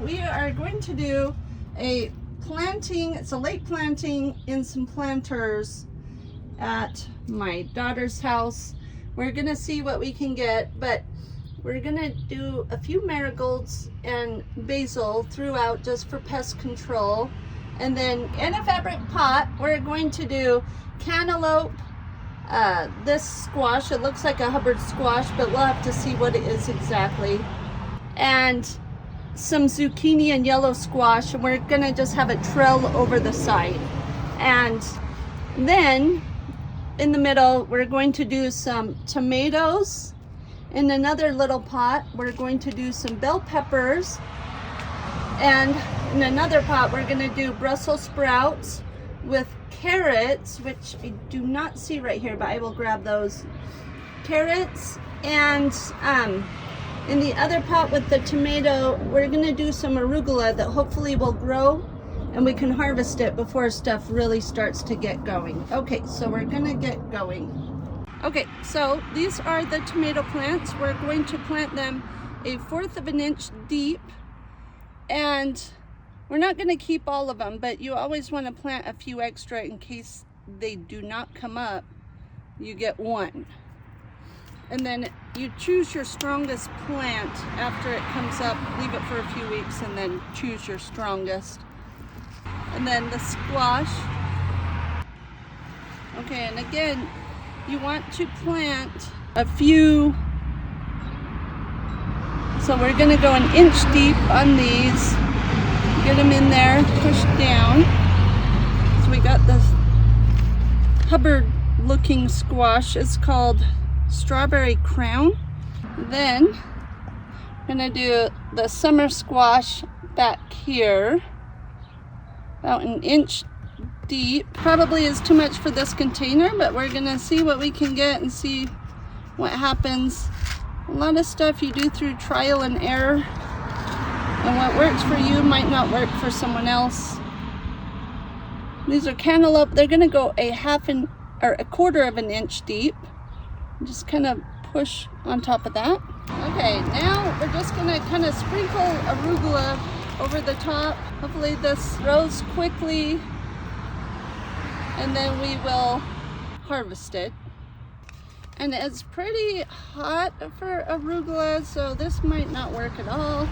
we are going to do a planting. It's a late planting in some planters at my daughter's house. We're gonna see what we can get, but we're gonna do a few marigolds and basil throughout just for pest control. And then in a fabric pot, we're going to do cantaloupe, this squash. It looks like a Hubbard squash, but we'll have to see what it is exactly. And some zucchini and yellow squash, and we're gonna just have it trail over the side. And then in the middle, we're going to do some tomatoes. In another little pot, we're going to do some bell peppers. And in another pot, we're gonna do Brussels sprouts with carrots, which I do not see right here, but I will grab those. Carrots, and in the other pot with the tomato, we're gonna do some arugula that hopefully will grow and we can harvest it before stuff really starts to get going. Okay, so we're gonna get going. Okay, so these are the tomato plants. We're going to plant them 1/4 of an inch deep, and we're not gonna keep all of them, but you always wanna plant a few extra in case they do not come up. You get one. And then you choose your strongest plant after it comes up, leave it for a few weeks, and then choose your strongest. And then the squash. Okay, and again, you want to plant a few. So we're gonna go 1 inch deep on these. Get them in there, push down. So we got this Hubbard looking squash. It's called Strawberry Crown. Then I'm gonna do the summer squash back here, about 1 inch deep. Probably is too much for this container, but we're gonna see what we can get and see what happens. A lot of stuff you do through trial and error, and what works for you might not work for someone else. These are cantaloupe. They're gonna go 1/4 of an inch deep. Just kind of push on top of that. Okay, now we're just gonna kind of sprinkle arugula over the top. Hopefully this grows quickly, and then we will harvest it. And it's pretty hot for arugula, so this might not work at all.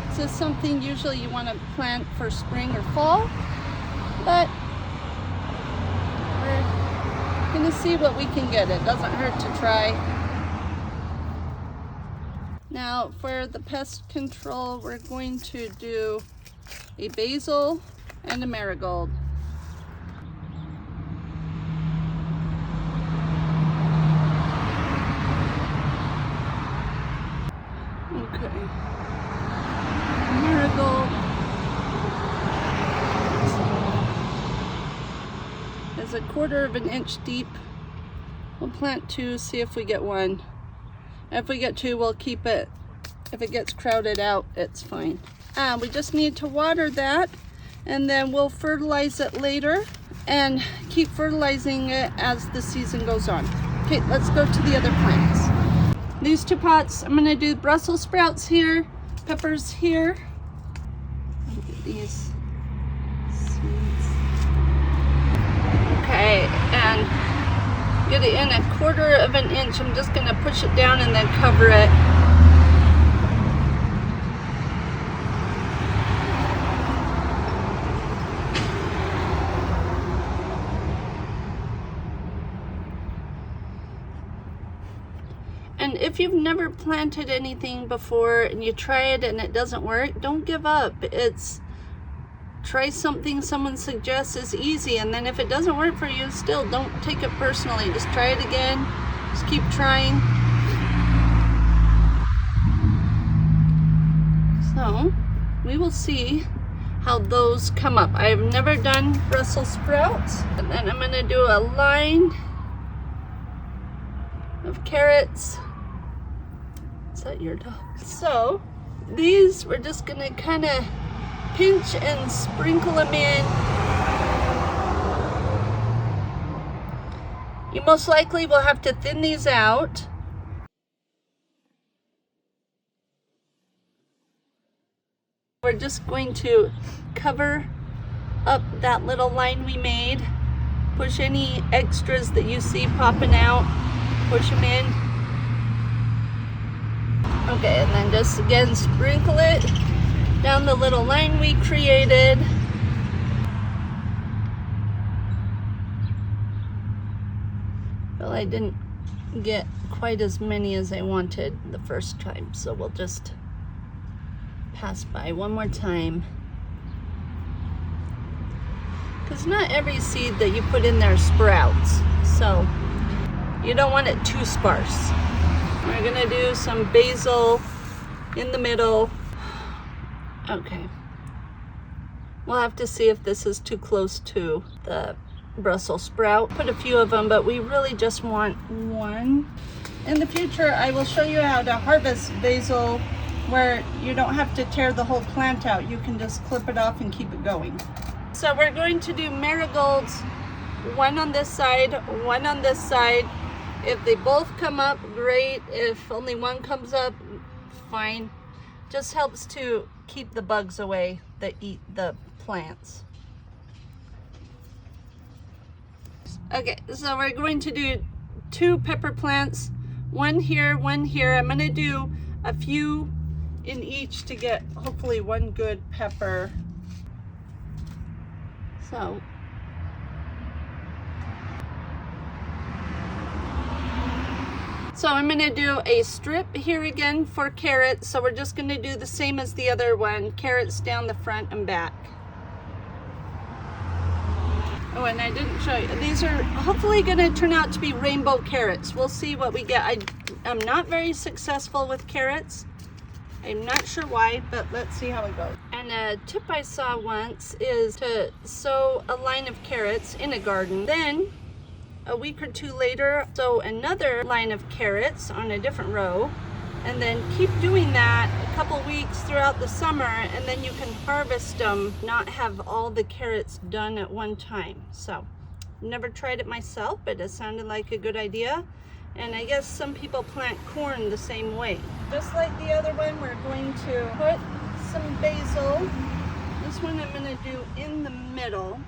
This is something usually you want to plant for spring or fall, but we're gonna see what we can get. It doesn't hurt to try. Now for the pest control, we're going to do a basil and a marigold. Okay. Marigold is 1/4 of an inch deep. We'll plant 2, see if we get 1. If we get 2, we'll keep it. If it gets crowded out, it's fine. We just need to water that, and then we'll fertilize it later and keep fertilizing it as the season goes on. Okay, let's go to the other plants. These 2 pots, I'm gonna do Brussels sprouts here, peppers here. Look at these seeds. Okay, and get it in 1/4 of an inch. I'm just gonna push it down and then cover it. And if you've never planted anything before and you try it and it doesn't work, don't give up. Try something someone suggests is easy, and then if it doesn't work for you, still don't take it personally. Just try it again. Just keep trying. So we will see how those come up. I've never done Brussels sprouts. And then I'm gonna do a line of carrots. Is that your dog? So these we're just gonna kind of pinch and sprinkle them in. You most likely will have to thin these out. We're just going to cover up that little line we made. Push any extras that you see popping out, push them in. Okay, and then just again sprinkle it down the little line we created. Well, I didn't get quite as many as I wanted the first time, so we'll just pass by one more time. Because not every seed that you put in there sprouts, so you don't want it too sparse. We're gonna do some basil in the middle. Okay. We'll have to see if this is too close to the Brussels sprout. Put a few of them, but we really just want one. In the future, I will show you how to harvest basil where you don't have to tear the whole plant out. You can just clip it off and keep it going. So we're going to do marigolds, one on this side, one on this side. If they both come up, great. If only one comes up, fine. Just helps to keep the bugs away that eat the plants. Okay, so we're going to do 2 pepper plants, one here, one here. I'm going to do a few in each to get hopefully one good pepper. So I'm going to do a strip here again for carrots. So we're just going to do the same as the other one, carrots down the front and back. Oh, and I didn't show you. These are hopefully going to turn out to be rainbow carrots. We'll see what we get. I'm not very successful with carrots. I'm not sure why, but let's see how it goes. And a tip I saw once is to sow a line of carrots in a garden. Then a week or 2 later, sow another line of carrots on a different row. And then keep doing that a couple weeks throughout the summer, and then you can harvest them, not have all the carrots done at one time. So, never tried it myself, but it sounded like a good idea. And I guess some people plant corn the same way. Just like the other one, we're going to put some basil. This one I'm going to do in the middle.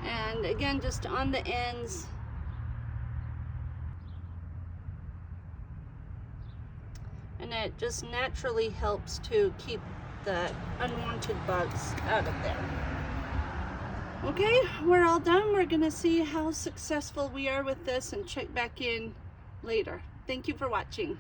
And again, just on the ends. And it just naturally helps to keep the unwanted bugs out of there. Okay, we're all done. We're gonna see how successful we are with this and check back in later. Thank you for watching.